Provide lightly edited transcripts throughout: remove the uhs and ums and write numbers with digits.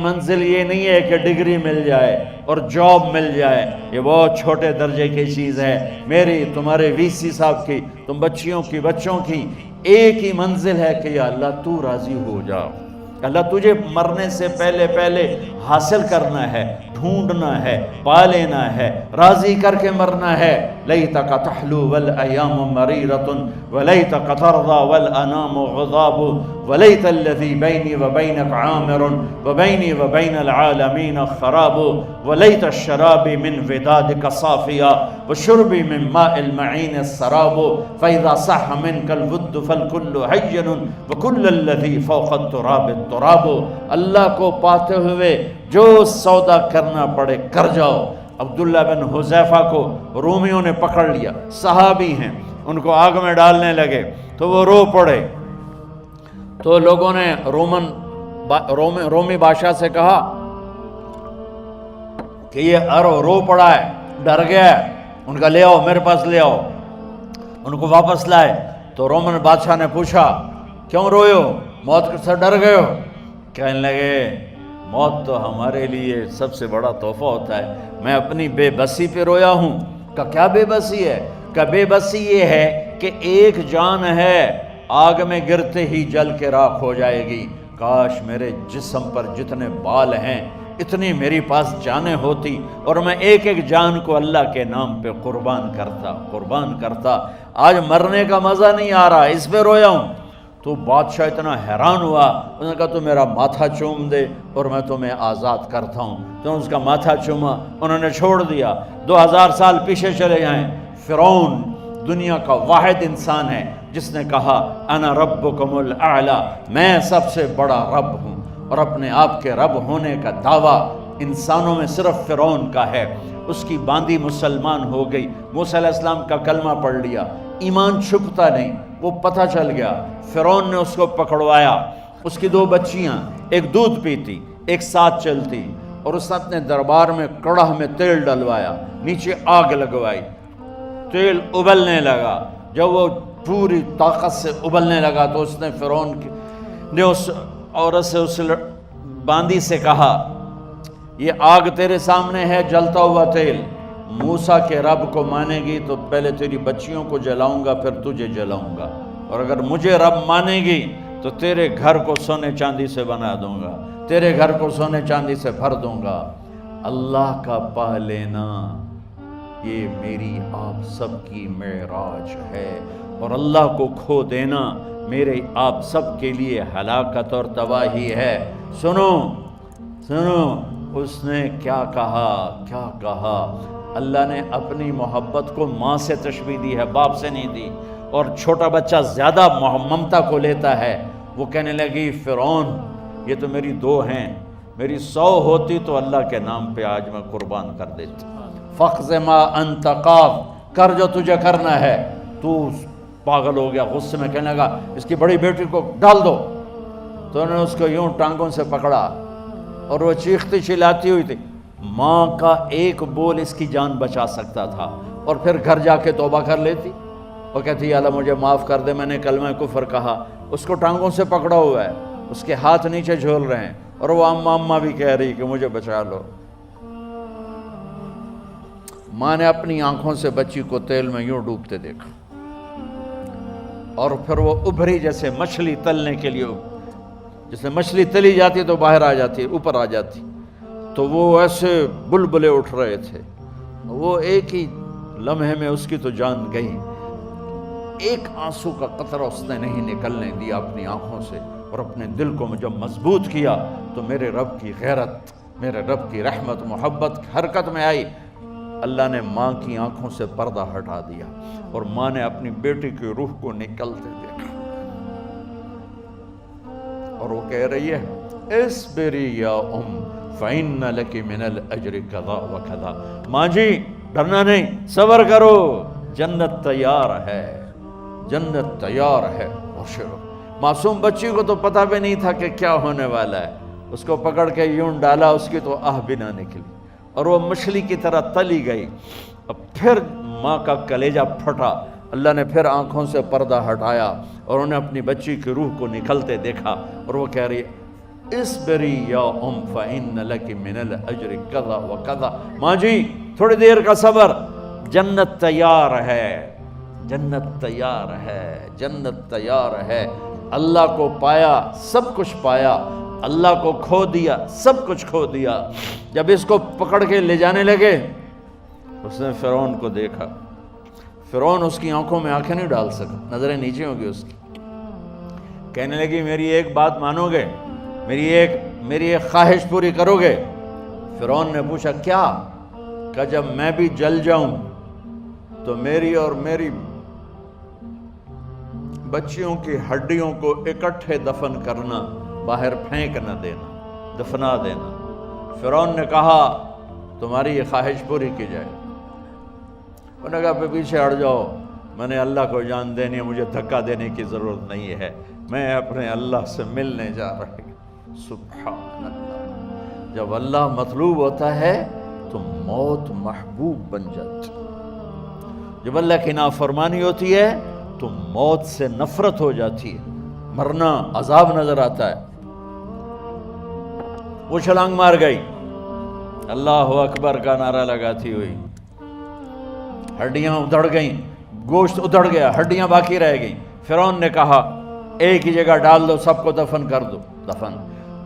منزل یہ نہیں ہے کہ ڈگری مل جائے اور جاب مل جائے، یہ بہت چھوٹے درجے کی چیز ہے۔ میری، تمہارے وی سی صاحب کی، تم بچیوں کی، بچوں کی ایک ہی منزل ہے کہ یا اللہ تو راضی ہو جا۔ اللہ تجھے مرنے سے پہلے پہلے حاصل کرنا ہے، ڈھونڈنا ہے، پا لینا ہے، راضی کر کے مرنا ہے۔ لیتک تحلو والایام مریرۃ ولیتک ترضی والانام غضاب ولیت الذی بینی وبینک عامر وبینی وبین العالمین خراب ولیت الشراب من ودادک صافیا وشربی من ماء المعین السراب فاذا صح منک الود فالکل حین وکل الذی فوق التراب التراب۔ اللہ کو پاتے ہوئے جو سودا کرنا پڑے کر جاؤ۔ عبداللہ بن حذیفہ کو رومیوں نے پکڑ لیا، صحابی ہیں، ان کو آگ میں ڈالنے لگے تو وہ رو پڑے، تو لوگوں نے رومی بادشاہ سے کہا کہ یہ رو پڑا ہے، ڈر گیا ہے، ان کا لے آؤ، میرے پاس لے آؤ۔ ان کو واپس لائے تو رومن بادشاہ نے پوچھا کیوں روئے ہو، موت سے ڈر گئے ہو؟ کہنے لگے موت تو ہمارے لیے سب سے بڑا تحفہ ہوتا ہے، میں اپنی بے بسی پہ رویا ہوں۔ کہ کیا بے بسی ہے؟ کہ بے بسی یہ ہے کہ ایک جان ہے، آگ میں گرتے ہی جل کے راکھ ہو جائے گی، کاش میرے جسم پر جتنے بال ہیں اتنی میری پاس جانیں ہوتی اور میں ایک ایک جان کو اللہ کے نام پہ قربان کرتا۔ آج مرنے کا مزہ نہیں آ رہا، اس پہ رویا ہوں۔ تو بادشاہ اتنا حیران ہوا، اس نے کہا تو میرا ماتھا چوم دے اور میں تمہیں آزاد کرتا ہوں۔ تو اس کا ماتھا چوما، انہوں نے چھوڑ دیا۔ 2000 سال پیچھے چلے جائیں، فرعون دنیا کا واحد انسان ہے جس نے کہا انا ربکم الاعلی، میں سب سے بڑا رب ہوں، اور اپنے آپ کے رب ہونے کا دعویٰ انسانوں میں صرف فرعون کا ہے۔ اس کی باندی مسلمان ہو گئی، موسیٰ علیہ السلام کا کلمہ پڑھ لیا، ایمان چھپتا نہیں، وہ پتہ چل گیا۔ فرعون نے اس کو پکڑوایا، اس کی 2 بچیاں، ایک دودھ پیتی ایک ساتھ چلتی، اور اس نے اپنے دربار میں کڑاہ میں تیل ڈلوایا، نیچے آگ لگوائی، تیل ابلنے لگا۔ جب وہ پوری طاقت سے ابلنے لگا تو اس نے فرعون نے اس عورت سے، اس باندی سے کہا یہ آگ تیرے سامنے ہے، جلتا ہوا تیل، موسیٰ کے رب کو مانے گی تو پہلے تیری بچیوں کو جلاؤں گا پھر تجھے جلاؤں گا، اور اگر مجھے رب مانے گی تو تیرے گھر کو سونے چاندی سے بنا دوں گا، تیرے گھر کو سونے چاندی سے بھر دوں گا۔ اللہ کا پا لینا یہ میری آپ سب کی معراج ہے، اور اللہ کو کھو دینا میرے آپ سب کے لیے ہلاکت اور تباہی ہے۔ سنو اس نے کیا کہا؟ اللہ نے اپنی محبت کو ماں سے تشبیہ دی ہے، باپ سے نہیں دی، اور چھوٹا بچہ زیادہ ممتا کو لیتا ہے۔ وہ کہنے لگی فرعون یہ تو میری 2 ہیں، میری 100 ہوتی تو اللہ کے نام پہ آج میں قربان کر دیتی۔ فَقْضِ مَا أَنْتَ قَاضٍ، کر جو تجھے کرنا ہے۔ تو پاگل ہو گیا، غصے میں کہنے لگا اس کی بڑی بیٹی کو ڈال دو۔ تو انہوں نے اس کو یوں ٹانگوں سے پکڑا اور وہ چیختی چلاتی ہوئی تھی۔ ماں کا ایک بول اس کی جان بچا سکتا تھا، اور پھر گھر جا کے توبہ کر لیتی اور کہتی یا اللہ مجھے معاف کر دے، میں نے کلمہ کفر کہا۔ اس کو ٹانگوں سے پکڑا ہوا ہے، اس کے ہاتھ نیچے جھول رہے ہیں، اور وہ اماں بھی کہہ رہی کہ مجھے بچا لو۔ ماں نے اپنی آنکھوں سے بچی کو تیل میں یوں ڈوبتے دیکھا، اور پھر وہ ابھری جیسے مچھلی تلنے کے لیے، جیسے مچھلی تلی جاتی تو باہر آ جاتی، اوپر آ جاتی، تو وہ ایسے بلبلے اٹھ رہے تھے۔ وہ ایک ہی لمحے میں اس کی تو جان گئی، ایک آنسو کا قطرہ اس نے نہیں نکلنے دیا اپنی آنکھوں سے، اور اپنے دل کو جب مضبوط کیا تو میرے رب کی غیرت، میرے رب کی رحمت محبت حرکت میں آئی۔ اللہ نے ماں کی آنکھوں سے پردہ ہٹا دیا، اور ماں نے اپنی بیٹی کی روح کو نکلتے دیکھا، اور وہ کہہ رہی ہے اصبری یا فإن لک من الأجر کذا وکذا۔ ماں جی ڈرنا نہیں، صبر کرو، جنت تیار ہے، جنت تیار ہے۔ معصوم بچی کو تو پتہ بھی نہیں تھا کہ کیا ہونے والا ہے، اس کو پکڑ کے یوں ڈالا، اس کی تو آہ بھی نہ نکلی، اور وہ مچھلی کی طرح تلی گئی۔ اب پھر ماں کا کلیجہ پھٹا، اللہ نے پھر آنکھوں سے پردہ ہٹایا، اور انہیں اپنی بچی کی روح کو نکلتے دیکھا، اور وہ کہہ رہی اسبری یا فإن لک من الاجر کذا و کذا، ماں جی تھوڑی دیر کا صبر، جنت تیار ہے، جنت تیار ہے، جنت تیار ہے۔ اللہ کو پایا سب کچھ پایا، اللہ کو کھو دیا سب کچھ کھو دیا۔ جب اس کو پکڑ کے لے جانے لگے، اس نے فرعون کو دیکھا، فرعون اس کی آنکھوں میں آنکھیں نہیں ڈال سکا، نظریں نیچے ہوں گی اس کی۔ کہنے لگی میری ایک بات مانو گے، میری ایک خواہش پوری کرو گے؟ فرعون نے پوچھا کیا؟ کہ جب میں بھی جل جاؤں تو میری اور میری بچیوں کی ہڈیوں کو اکٹھے دفن کرنا، باہر پھینک نہ دینا، دفنا دینا۔ فرعون نے کہا تمہاری یہ خواہش پوری کی جائے۔ انہوں نے کہا پیچھے ہٹ جاؤ، میں نے اللہ کو جان دینی ہے، مجھے دھکا دینے کی ضرورت نہیں ہے، میں اپنے اللہ سے ملنے جا رہا ہوں۔ سبحان اللہ، جب اللہ مطلوب ہوتا ہے تو موت محبوب بن جاتی، جب اللہ کی نافرمانی ہوتی ہے تو موت سے نفرت ہو جاتی ہے، مرنا عذاب نظر آتا ہے۔ وہ چھلانگ مار گئی، اللہ اکبر کا نعرہ لگاتی ہوئی، ہڈیاں ادھڑ گئیں، گوشت ادھڑ گیا، ہڈیاں باقی رہ گئیں۔ فرعون نے کہا ایک ہی جگہ ڈال دو، سب کو دفن کر دو۔ دفن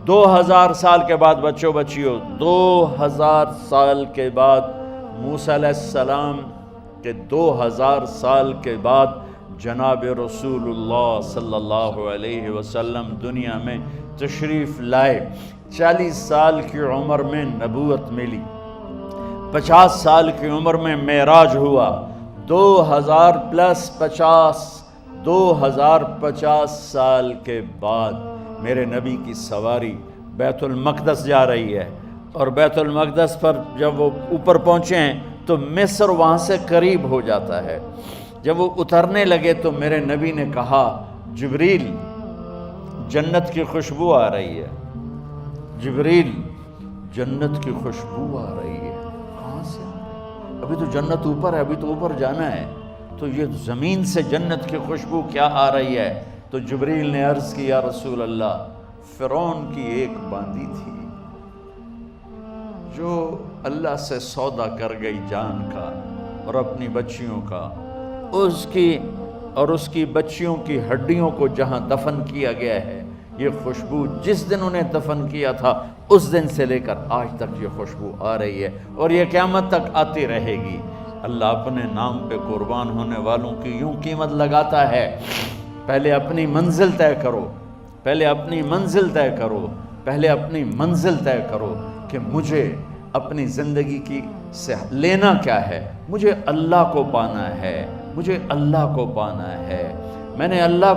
2000 سال کے بعد، بچوں بچیوں 2000 سال کے بعد، موسیٰ علیہ السلام کے 2000 سال کے بعد جناب رسول اللہ صلی اللہ علیہ وسلم دنیا میں تشریف لائے۔ 40 سال کی عمر میں نبوت ملی، 50 سال کی عمر میں معراج ہوا، 2050 سال کے بعد میرے نبی کی سواری بیت المقدس جا رہی ہے، اور بیت المقدس پر جب وہ اوپر پہنچے ہیں تو مصر وہاں سے قریب ہو جاتا ہے۔ جب وہ اترنے لگے تو میرے نبی نے کہا جبریل جنت کی خوشبو آ رہی ہے، جبریل جنت کی خوشبو آ رہی ہے۔ کہاں سے؟ ابھی تو جنت اوپر ہے، ابھی تو اوپر جانا ہے، تو یہ زمین سے جنت کی خوشبو کیا آ رہی ہے؟ تو جبریل نے عرض کی یا رسول اللہ، فرعون کی ایک باندی تھی جو اللہ سے سودا کر گئی جان کا اور اپنی بچیوں کا، اس کی بچیوں کی ہڈیوں کو جہاں دفن کیا گیا ہے، یہ خوشبو جس دن انہیں دفن کیا تھا اس دن سے لے کر آج تک یہ خوشبو آ رہی ہے، اور یہ قیامت تک آتی رہے گی۔ اللہ اپنے نام پہ قربان ہونے والوں کی یوں قیمت لگاتا ہے، پہلے اپنی منزل طے کرو، پہلے اپنی منزل طے کرو، پہلے اپنی منزل طے کرو کہ مجھے اپنی زندگی کی سے لینا کیا ہے، مجھے اللہ کو پانا ہے، مجھے اللہ کو پانا ہے۔ میں نے اللہ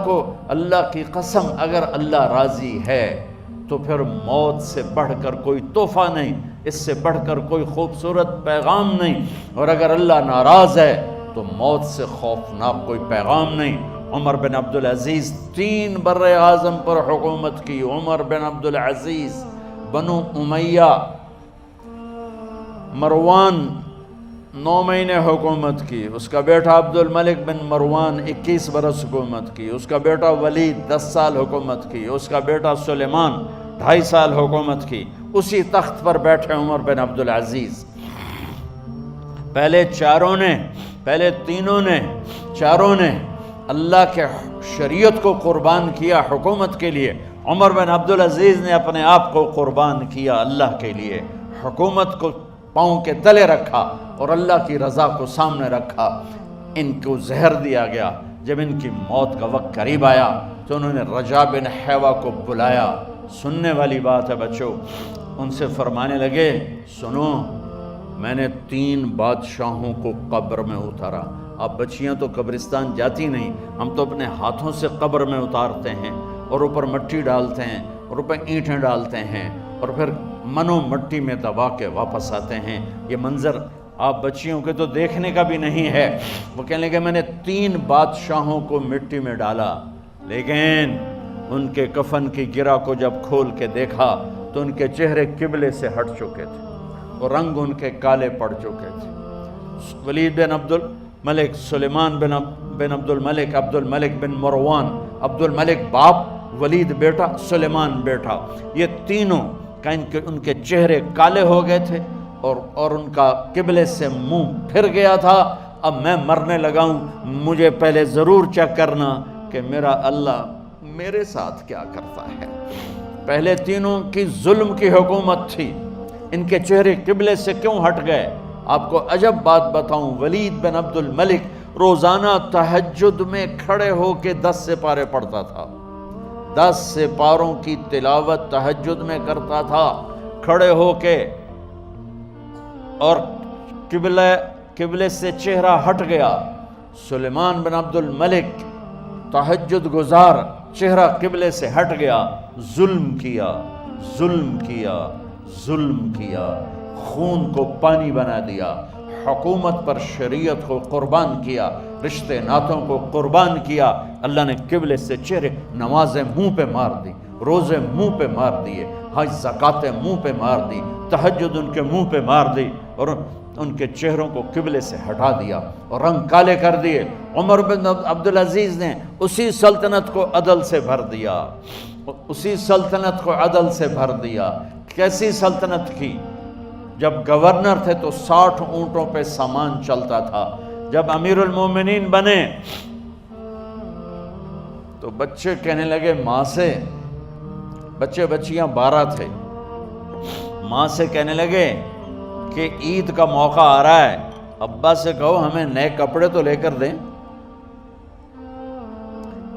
کی قسم، اگر اللہ راضی ہے تو پھر موت سے بڑھ کر کوئی تحفہ نہیں، اس سے بڑھ کر کوئی خوبصورت پیغام نہیں، اور اگر اللہ ناراض ہے تو موت سے خوفناک کوئی پیغام نہیں۔ عمر بن عبدالعزیز 3 بر اعظم پر حکومت کی، عمر بن عبدالعزیز، بنو امیہ، مروان 9 مہینے حکومت کی، اس کا بیٹا عبد الملک بن مروان 21 برس حکومت کی، اس کا بیٹا ولید 10 سال حکومت کی، اس کا بیٹا سلیمان 2.5 سال حکومت کی۔ اسی تخت پر بیٹھے عمر بن عبدالعزیز۔ پہلے چاروں نے اللہ کے شریعت کو قربان کیا حکومت کے لیے۔ عمر بن عبدالعزیز نے اپنے آپ کو قربان کیا اللہ کے لیے، حکومت کو پاؤں کے تلے رکھا اور اللہ کی رضا کو سامنے رکھا۔ ان کو زہر دیا گیا۔ جب ان کی موت کا وقت قریب آیا تو انہوں نے رجا بن حیوہ کو بلایا۔ سننے والی بات ہے بچوں، ان سے فرمانے لگے سنو، میں نے 3 بادشاہوں کو قبر میں اتارا۔ اب بچیاں تو قبرستان جاتی نہیں، ہم تو اپنے ہاتھوں سے قبر میں اتارتے ہیں اور اوپر مٹی ڈالتے ہیں اور اوپر اینٹیں ڈالتے ہیں اور پھر منو مٹی میں دبا کے واپس آتے ہیں۔ یہ منظر آپ بچیوں کے تو دیکھنے کا بھی نہیں ہے۔ وہ کہنے لگے میں نے 3 بادشاہوں کو مٹی میں ڈالا، لیکن ان کے کفن کی گرہ کو جب کھول کے دیکھا تو ان کے چہرے قبلے سے ہٹ چکے تھے اور رنگ ان کے کالے پڑ چکے تھے۔ ولید بن عبد الملک، سلیمان بن عبد الملک، عبد الملک بن مروان، عبد الملک باپ ولید بیٹا، سلیمان بیٹا، یہ تینوں کا ان کے چہرے کالے ہو گئے تھے اور ان کا قبلے سے منہ پھر گیا تھا۔ اب میں مرنے لگا ہوں، مجھے پہلے ضرور چیک کرنا کہ میرا اللہ میرے ساتھ کیا کرتا ہے۔ پہلے تینوں کی ظلم کی حکومت تھی، ان کے چہرے قبلے سے کیوں ہٹ گئے؟ آپ کو عجب بات بتاؤں، ولید بن عبد الملک روزانہ تہجد میں کھڑے ہو کے 10 سپارے پڑھتا تھا، 10 سپاروں کی تلاوت تہجد میں کرتا تھا کھڑے ہو کے، اور قبلے سے چہرہ ہٹ گیا۔ سلیمان بن عبد الملک تہجد گزار، چہرہ قبلے سے ہٹ گیا، ظلم کیا، ظلم کیا، ظلم کیا، خون کو پانی بنا دیا، حکومت پر شریعت کو قربان کیا، رشتے ناتوں کو قربان کیا۔ اللہ نے قبلے سے چہرے، نمازیں منہ پہ مار دی، روزے منہ پہ مار دیے، حج زکاتیں منہ پہ مار دی، تہجد ان کے منہ پہ مار دی، اور ان کے چہروں کو قبلے سے ہٹا دیا اور رنگ کالے کر دیے۔ عمر بن عبدالعزیز نے اسی سلطنت کو عدل سے بھر دیا، اسی سلطنت کو عدل سے بھر دیا۔ کیسی سلطنت کی؟ جب گورنر تھے تو 60 اونٹوں پہ سامان چلتا تھا، جب امیر المومنین بنے تو بچے کہنے لگے ماں سے، بچے بچیاں 12 تھے، ماں سے کہنے لگے کہ عید کا موقع آ رہا ہے، ابا سے کہو ہمیں نئے کپڑے تو لے کر دیں۔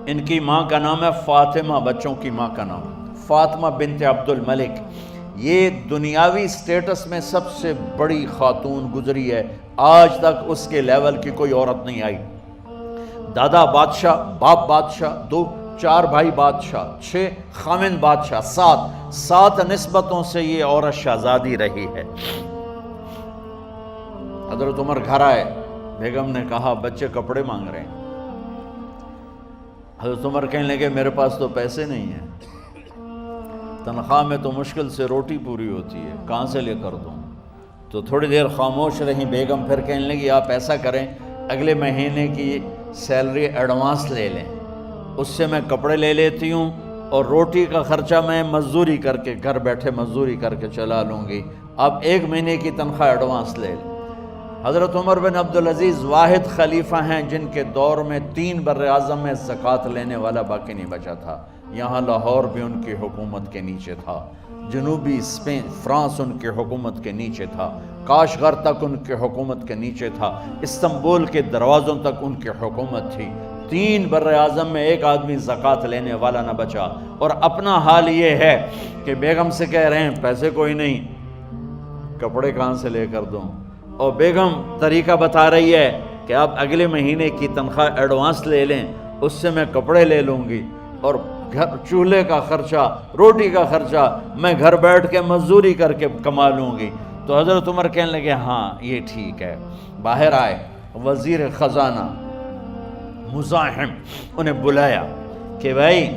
ان کی ماں کا نام ہے فاطمہ، بچوں کی ماں کا نام فاطمہ بنت عبد الملک۔ یہ دنیاوی سٹیٹس میں سب سے بڑی خاتون گزری ہے، آج تک اس کے لیول کی کوئی عورت نہیں آئی۔ دادا بادشاہ، باپ بادشاہ، 4 بھائی بادشاہ، 6 خامند بادشاہ، 7 نسبتوں سے یہ عورت شہزادی رہی ہے۔ حضرت عمر گھر آئے، بیگم نے کہا بچے کپڑے مانگ رہے ہیں۔ حضرت عمر کہنے لگے میرے پاس تو پیسے نہیں ہیں، تنخواہ میں تو مشکل سے روٹی پوری ہوتی ہے، کہاں سے لے کر دوں؟ تو تھوڑی دیر خاموش رہی بیگم، پھر کہنے لگی آپ ایسا کریں اگلے مہینے کی سیلری ایڈوانس لے لیں، اس سے میں کپڑے لے لیتی ہوں اور روٹی کا خرچہ میں مزدوری کر کے گھر بیٹھے مزدوری کر کے چلا لوں گی، آپ 1 مہینے کی تنخواہ ایڈوانس لے لیں۔ حضرت عمر بن عبدالعزیز واحد خلیفہ ہیں جن کے دور میں 3 بر اعظم میں زکوٰۃ لینے والا باقی نہیں بچا تھا۔ یہاں لاہور بھی ان کی حکومت کے نیچے تھا، جنوبی اسپین فرانس ان کی حکومت کے نیچے تھا، کاشغر تک ان کی حکومت کے نیچے تھا، استنبول کے دروازوں تک ان کی حکومت تھی۔ 3 بر اعظم میں ایک آدمی زکوٰۃ لینے والا نہ بچا، اور اپنا حال یہ ہے کہ بیگم سے کہہ رہے ہیں پیسے کوئی نہیں، کپڑے کہاں سے لے کر دوں؟ اور بیگم طریقہ بتا رہی ہے کہ آپ اگلے مہینے کی تنخواہ ایڈوانس لے لیں، اس سے میں کپڑے لے لوں گی، اور چولہے کا خرچہ، روٹی کا خرچہ میں گھر بیٹھ کے مزدوری کر کے کما لوں گی۔ تو حضرت عمر کہنے لگے ہاں یہ ٹھیک ہے۔ باہر آئے وزیر خزانہ مزاحم، انہیں بلایا کہ بھائی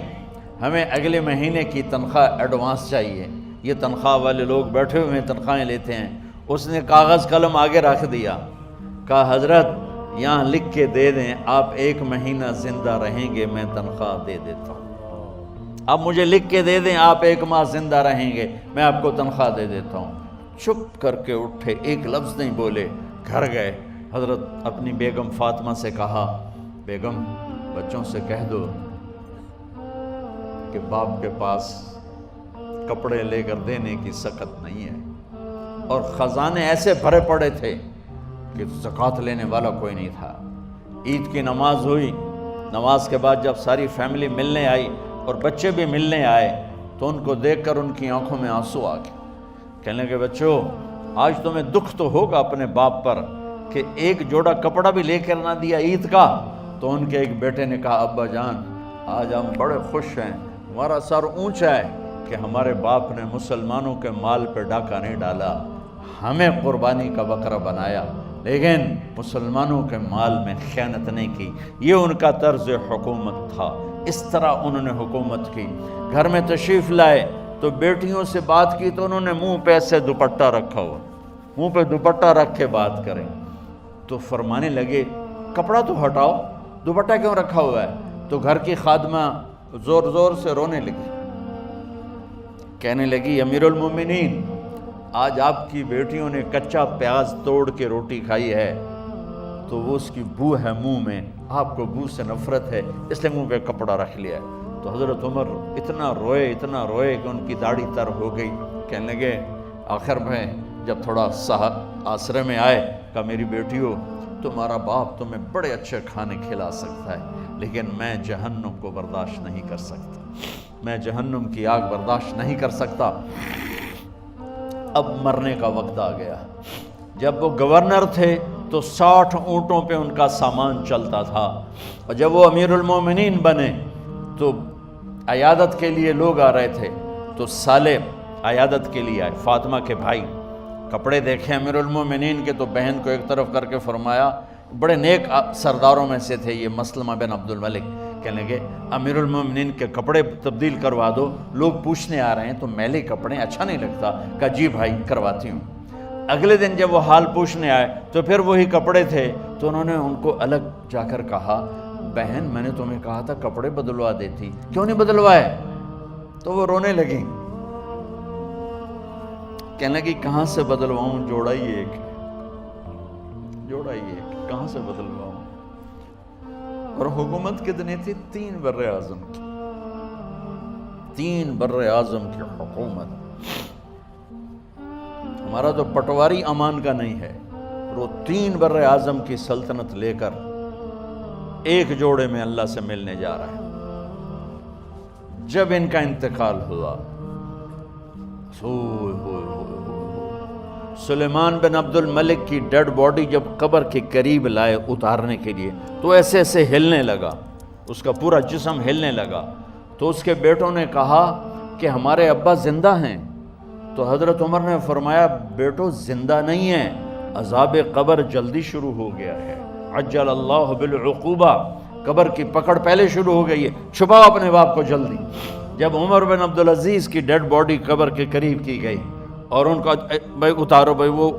ہمیں اگلے مہینے کی تنخواہ ایڈوانس چاہیے، یہ تنخواہ والے لوگ بیٹھے ہوئے تنخواہیں لیتے ہیں۔ اس نے کاغذ قلم آگے رکھ دیا، کہا حضرت یہاں لکھ کے دے دیں، آپ 1 مہینہ زندہ رہیں گے میں تنخواہ دے دیتا ہوں، آپ مجھے لکھ کے دے دیں آپ 1 ماہ زندہ رہیں گے میں آپ کو تنخواہ دے دیتا ہوں۔ چپ کر کے اٹھے، ایک لفظ نہیں بولے، گھر گئے۔ حضرت اپنی بیگم فاطمہ سے کہا بیگم بچوں سے کہہ دو کہ باپ کے پاس کپڑے لے کر دینے کی سخت نہیں ہے، اور خزانے ایسے بھرے پڑے تھے کہ زکوٰۃ لینے والا کوئی نہیں تھا۔ عید کی نماز ہوئی، نماز کے بعد جب ساری فیملی ملنے آئی اور بچے بھی ملنے آئے تو ان کو دیکھ کر ان کی آنکھوں میں آنسو آ گئے۔ کہنے لگے بچوں آج تمہیں دکھ تو ہوگا اپنے باپ پر کہ ایک جوڑا کپڑا بھی لے کر نہ دیا عید کا۔ تو ان کے ایک بیٹے نے کہا ابا جان آج ہم بڑے خوش ہیں، ہمارا سر اونچا ہے کہ ہمارے باپ نے مسلمانوں کے مال پہ ڈاکہ نہیں ڈالا، ہمیں قربانی کا بکرا بنایا، لیکن مسلمانوں کے مال میں خیانت نہیں کی۔ یہ ان کا طرز حکومت تھا، اس طرح انہوں نے حکومت کی۔ گھر میں تشریف لائے تو بیٹیوں سے بات کی تو انہوں نے منہ پہ ایسے دوپٹہ رکھا ہوا، منہ پہ دوپٹہ رکھ کے بات کریں تو فرمانے لگے کپڑا تو ہٹاؤ، دوپٹہ کیوں رکھا ہوا ہے؟ تو گھر کی خادمہ زور زور سے رونے لگی، کہنے لگی امیر المومنین آج آپ کی بیٹیوں نے کچا پیاز توڑ کے روٹی کھائی ہے تو وہ اس کی بو ہے منہ میں، آپ کو بو سے نفرت ہے اس لیے منہ پہ کپڑا رکھ لیا ہے۔ تو حضرت عمر اتنا روئے کہ ان کی داڑھی تر ہو گئی۔ کہنے لگے آخر میں جب تھوڑا آسرے میں آئے، کہا میری بیٹیوں تمہارا باپ تمہیں بڑے اچھے کھانے کھلا سکتا ہے لیکن میں جہنم کو برداشت نہیں کر سکتا، میں جہنم کی آگ برداشت نہیں کر سکتا۔ اب مرنے کا وقت آ گیا۔ جب وہ گورنر تھے تو 60 اونٹوں پہ ان کا سامان چلتا تھا، اور جب وہ امیر المومنین بنے تو عیادت کے لیے لوگ آ رہے تھے، تو سالے عیادت کے لیے آئے، فاطمہ کے بھائی، کپڑے دیکھے امیر المومنین کے تو بہن کو ایک طرف کر کے فرمایا، بڑے نیک سرداروں میں سے تھے یہ مسلمہ بن عبد الملک، کہنے لگے امیر المومنین کے کپڑے تبدیل کروا دو، لوگ پوچھنے آ رہے ہیں تو میلے کپڑے اچھا نہیں لگتا۔ کہا جی بھائی کرواتی ہوں۔ اگلے دن جب وہ حال پوچھنے آئے تو پھر وہی کپڑے تھے، تو انہوں نے ان کو الگ جا کر کہا بہن میں نے تمہیں کہا تھا کپڑے بدلوا دیتی، کیوں نہیں بدلوائے؟ تو وہ رونے لگیں، کہنے لگی کہاں سے بدلواؤں، جوڑا ہی ایک، کہاں سے بدلواؤں؟ اور حکومت کتنی تھی؟ 3 بر اعظم کی، 3 بر اعظم کی حکومت۔ ہمارا تو پٹواری امان کا نہیں ہے، وہ 3 بر اعظم کی سلطنت لے کر ایک جوڑے میں اللہ سے ملنے جا رہا ہے۔ جب ان کا انتقال ہوا، سلیمان بن عبد الملک کی ڈیڈ باڈی جب قبر کے قریب لائے اتارنے کے لیے تو ایسے ایسے ہلنے لگا، اس کا پورا جسم ہلنے لگا۔ تو اس کے بیٹوں نے کہا کہ ہمارے ابا زندہ ہیں، تو حضرت عمر نے فرمایا بیٹو زندہ نہیں ہیں، عذاب قبر جلدی شروع ہو گیا ہے، عجل اللہ بالعقوبہ، قبر کی پکڑ پہلے شروع ہو گئی ہے، چھپاؤ اپنے باپ کو جلدی۔ جب عمر بن عبدالعزیز کی ڈیڈ باڈی قبر کے قریب کی گئی اور ان کا بھائی اتارو، بھائی وہ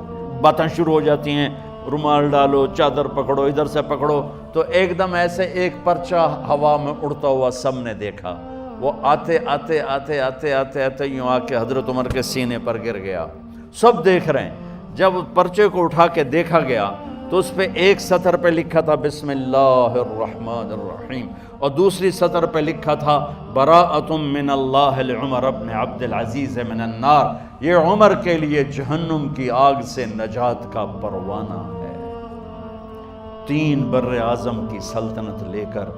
باتیں شروع ہو جاتی ہیں، رومال ڈالو، چادر پکڑو، ادھر سے پکڑو، تو ایک دم ایسے ایک پرچہ ہوا میں اڑتا ہوا سب نے دیکھا، وہ آتے آتے آتے آتے آتے آتے یوں آ کے حضرت عمر کے سینے پر گر گیا۔ سب دیکھ رہے ہیں، جب پرچے کو اٹھا کے دیکھا گیا تو اس پہ ایک سطر پہ لکھا تھا بسم اللہ الرحمن الرحیم، اور دوسری سطر پہ لکھا تھا براءۃ من اللہ لعمر بن عبد العزیز من النار، یہ عمر کے لیے جہنم کی آگ سے نجات کا پروانہ ہے۔ 3 بر اعظم کی سلطنت لے کر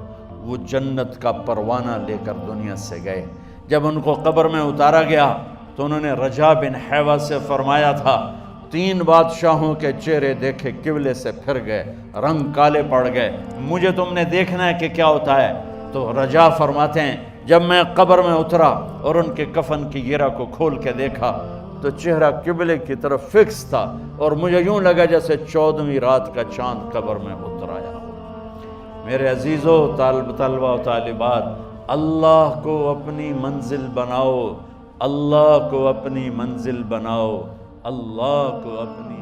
وہ جنت کا پروانہ لے کر دنیا سے گئے۔ جب ان کو قبر میں اتارا گیا تو انہوں نے رجا بن حیوہ سے فرمایا تھا 3 بادشاہوں کے چہرے دیکھے قبلے سے پھر گئے، رنگ کالے پڑ گئے، مجھے تم نے دیکھنا ہے کہ کیا ہوتا ہے؟ تو رجا فرماتے ہیں جب میں قبر میں اترا اور ان کے کفن کی گرہ کو کھول کے دیکھا تو چہرہ قبلے کی طرف فکس تھا، اور مجھے یوں لگا جیسے 14ویں رات کا چاند قبر میں اتر آیا ہو۔ میرے عزیزو، طلبہ و طالبات، اللہ کو اپنی منزل بناؤ، اللہ کو اپنی منزل بناؤ، اللہ کو اپنی